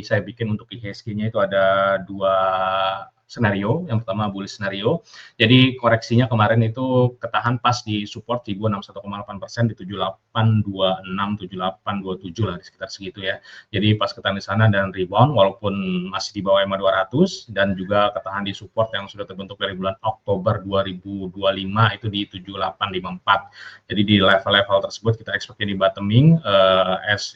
saya bikin untuk IHSG-nya itu ada 2 skenario. Yang pertama bullish scenario. Jadi koreksinya kemarin itu ketahan pas di support di 61,8% di 7826, 7827 lah di sekitar segitu ya. Jadi pas ketahan di sana dan rebound walaupun masih di bawah EMA 200 dan juga ketahan di support yang sudah terbentuk dari bulan Oktober 2025 itu di 7854. Jadi di level-level tersebut kita expect di bottoming, as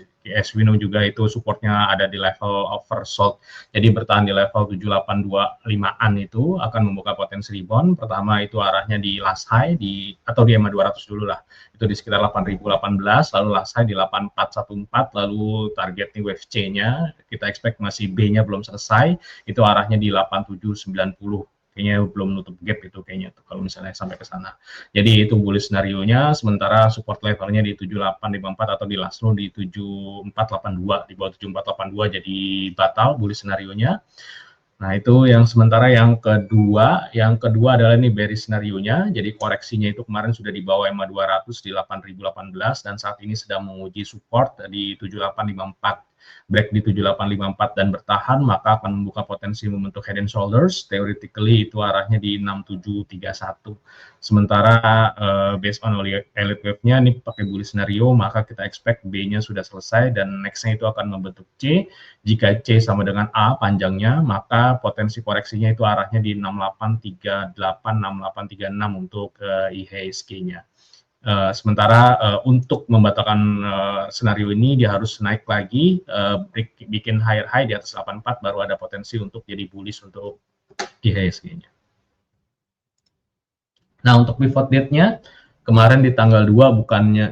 we know juga itu supportnya ada di level oversold. Jadi bertahan di level 7825-an itu akan membuka potensi rebound. Pertama itu arahnya di last high atau di EMA 200 dulu lah. Itu di sekitar 8018, lalu last high di 8414, lalu targetnya wave C-nya kita expect masih B-nya belum selesai, itu arahnya di 8790. Kayaknya belum nutup gap itu kayaknya tuh kalau misalnya sampai ke sana. Jadi itu bullish scenario-nya, sementara support levelnya di 7854 atau di last low di 7482, di bawah 7482 jadi batal bullish scenario-nya. Nah, itu yang sementara yang kedua adalah ini bearish scenario-nya. Jadi koreksinya itu kemarin sudah di bawah EMA 200 di 8018 dan saat ini sedang menguji support di 7854. Break di 7854 dan bertahan, maka akan membuka potensi membentuk head and shoulders. Theoretically itu arahnya di 6731. Sementara based on elite wave-nya ini pakai bullish scenario, maka kita expect B-nya sudah selesai dan next-nya itu akan membentuk C. Jika C sama dengan A panjangnya, maka potensi koreksinya itu arahnya di 6838, 6836 untuk IHSG-nya. Sementara untuk membatalkan senario ini dia harus naik lagi, bikin higher high di atas 84 baru ada potensi untuk jadi bullish untuk IHSG-nya. Nah, untuk pivot date-nya kemarin di tanggal 2 bukannya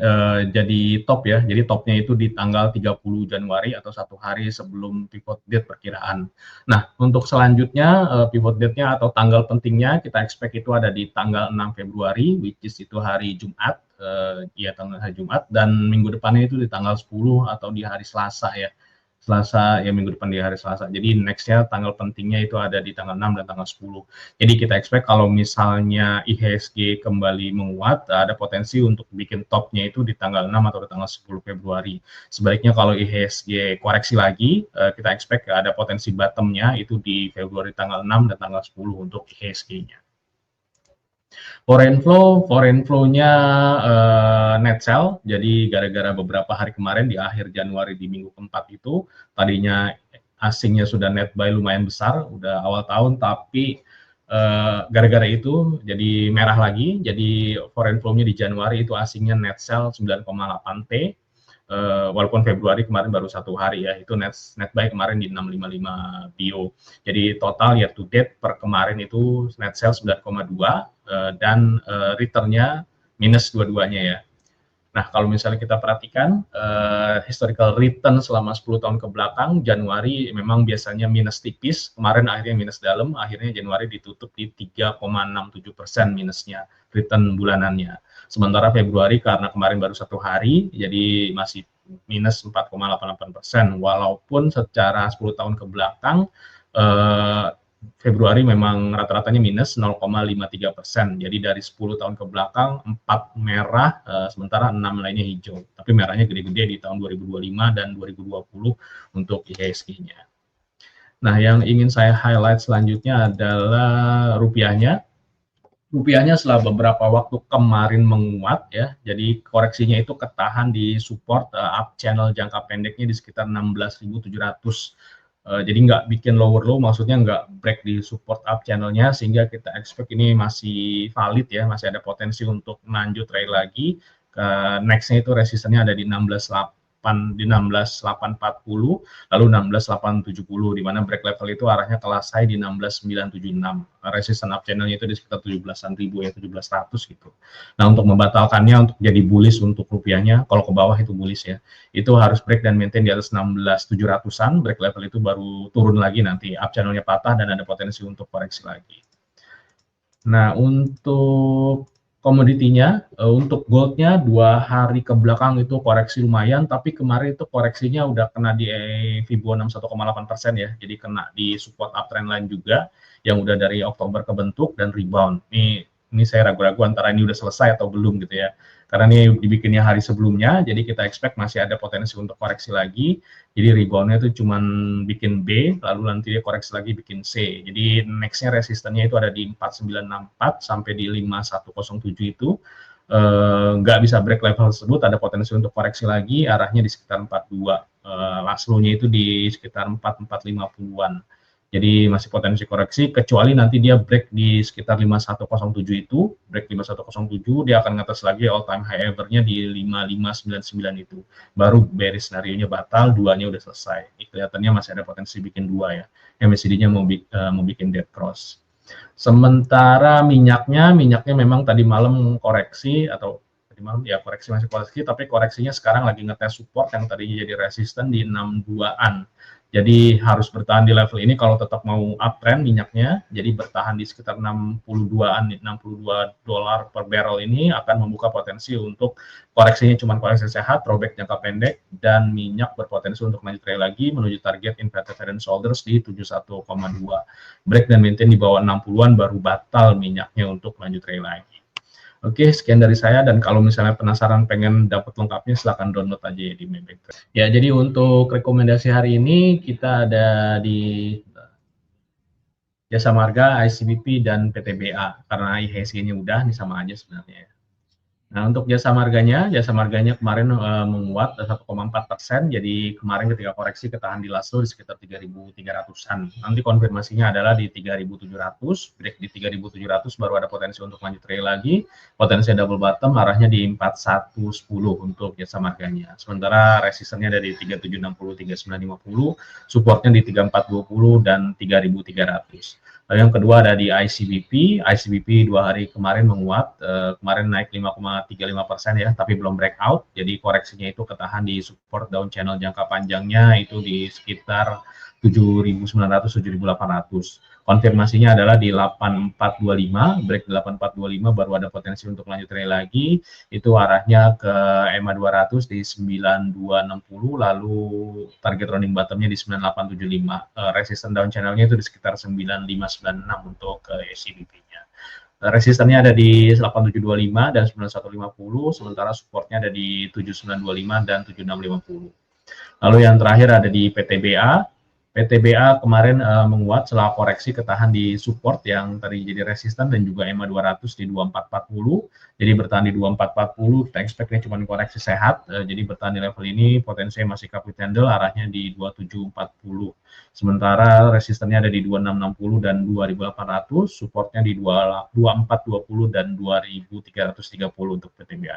jadi top ya. Jadi topnya itu di tanggal 30 Januari atau 1 hari sebelum pivot date perkiraan. Nah, untuk selanjutnya pivot date-nya atau tanggal pentingnya kita expect itu ada di tanggal 6 Februari which is itu hari Jumat. Tanggal hari Jumat dan minggu depannya itu di tanggal 10 atau di hari Selasa ya. Selasa ya minggu depan di hari Selasa. Jadi next-nya tanggal pentingnya itu ada di tanggal 6 dan tanggal 10. Jadi kita expect kalau misalnya IHSG kembali menguat, ada potensi untuk bikin topnya itu di tanggal 6 atau di tanggal 10 Februari. Sebaliknya kalau IHSG koreksi lagi, kita expect ada potensi bottomnya itu di Februari tanggal 6 dan tanggal 10 untuk IHSG-nya. Foreign flow-nya net sell. Jadi gara-gara beberapa hari kemarin di akhir Januari di minggu keempat itu tadinya asingnya sudah net buy lumayan besar udah awal tahun, tapi gara-gara itu jadi merah lagi. Jadi foreign flow-nya di Januari itu asingnya net sell 9,8 T. Walaupun Februari kemarin baru 1 hari ya, itu net buy kemarin di 655 bio. Jadi total year to date per kemarin itu net sell 9,2 dan return-nya minus dua-duanya ya. Nah, kalau misalnya kita perhatikan historical return selama 10 tahun ke belakang, Januari memang biasanya minus tipis, kemarin akhirnya minus dalam, akhirnya Januari ditutup di 3,67% minusnya return bulanannya. Sementara Februari karena kemarin baru 1 hari, jadi masih minus 4,88%, walaupun secara 10 tahun ke belakang Februari memang rata-ratanya minus 0,53%. Jadi dari 10 tahun ke belakang 4 merah, sementara 6 lainnya hijau. Tapi merahnya gede-gede di tahun 2025 dan 2020 untuk IHSG-nya. Nah, yang ingin saya highlight selanjutnya adalah rupiahnya. Rupiahnya setelah beberapa waktu kemarin menguat ya, jadi koreksinya itu ketahan di support up channel jangka pendeknya di sekitar 16.700. Jadi nggak bikin lower low, maksudnya nggak break di support up channelnya, sehingga kita expect ini masih valid ya, masih ada potensi untuk lanjut trade lagi. Next-nya itu resistennya ada di 16.840, lalu 16.870, di mana break level itu arahnya ke last high di 16.976. Resisten up channelnya itu di sekitar 17.000 ya, 1700 gitu. Nah, untuk membatalkannya untuk jadi bullish untuk rupiahnya, kalau ke bawah itu bullish ya, itu harus break dan maintain di atas 16.700-an, break level itu baru turun lagi nanti, up channelnya patah dan ada potensi untuk koreksi lagi. Nah, untuk komoditinya, untuk goldnya 2 hari ke belakang itu koreksi lumayan, tapi kemarin itu koreksinya udah kena di Fibo 61,8% ya, jadi kena di support uptrend line juga, yang udah dari Oktober kebentuk dan rebound. Ini Ini saya ragu-ragu antara ini udah selesai atau belum gitu ya. Karena ini dibikinnya hari sebelumnya, jadi kita expect masih ada potensi untuk koreksi lagi. Jadi reboundnya itu cuman bikin B, lalu nanti dia koreksi lagi bikin C. Jadi nextnya resistennya itu ada di 4964 sampai di 5107 itu. Nggak bisa break level tersebut, ada potensi untuk koreksi lagi, arahnya di sekitar 42. Last low-nya itu di sekitar 4450-an. Jadi masih potensi koreksi, kecuali nanti dia break di sekitar 5107 itu, break 5107, dia akan ngetes lagi all time high ever-nya di 5599 itu. Baru bearish scenario-nya batal, duanya udah selesai. Kelihatannya masih ada potensi bikin dua ya. MACD-nya mau bikin dead cross. Sementara minyaknya memang tadi malam koreksi atau tadi malam ya koreksi masih koreksi, tapi koreksinya sekarang lagi ngetes support yang tadinya jadi resisten di 62-an. Jadi harus bertahan di level ini kalau tetap mau uptrend minyaknya. Jadi bertahan di sekitar 62-an, 62 dolar per barrel ini akan membuka potensi untuk koreksinya cuma koreksi sehat, robek jangka pendek, dan minyak berpotensi untuk lanjut trade lagi menuju target inverted head and shoulders di 71,2. Break dan maintain di bawah 60-an baru batal minyaknya untuk lanjut trade lagi. Oke, sekian dari saya, dan kalau misalnya penasaran pengen dapat lengkapnya silahkan download aja ya di Maybank. Ya, jadi untuk rekomendasi hari ini kita ada di Jasa Marga, ICBP, dan PTBA. Karena IHSG-nya udah, ini sama aja sebenarnya. Nah, untuk jasa marganya kemarin menguat 1,4%. Jadi kemarin ketika koreksi ketahan di last low di sekitar 3.300-an. Nanti konfirmasinya adalah di 3.700, break di 3.700 baru ada potensi untuk lanjut trail lagi. Potensi double bottom arahnya di 4110 untuk jasa marganya. Sementara resistennya ada di 3760, 3950, supportnya di 3420 dan 3300. Lalu yang kedua ada di ICBP. ICBP 2 hari kemarin menguat, kemarin naik 5,35% ya, tapi belum breakout. Jadi koreksinya itu ketahan di support down channel jangka panjangnya itu di sekitar 7.900, 7.800. Konfirmasinya adalah di 8425, break 8425 baru ada potensi untuk lanjut trade lagi. Itu arahnya ke EMA 200 di 9260, lalu target rounding bottomnya di 9875. Resisten down channelnya itu di sekitar 9596 untuk ECBP-nya. Resistennya ada di 8725 dan 9150, sementara supportnya ada di 7925 dan 7650. Lalu yang terakhir ada di PTBA. PTBA kemarin menguat setelah koreksi ketahan di support yang tadi jadi resisten dan juga EMA 200 di 2440. Jadi bertahan di 2440, kita expect-nya cuma koreksi sehat. Jadi bertahan di level ini potensinya masih copy candle, arahnya di 2740. Sementara resistennya ada di 2660 dan 2800, supportnya di 2420 dan 2330 untuk PTBA.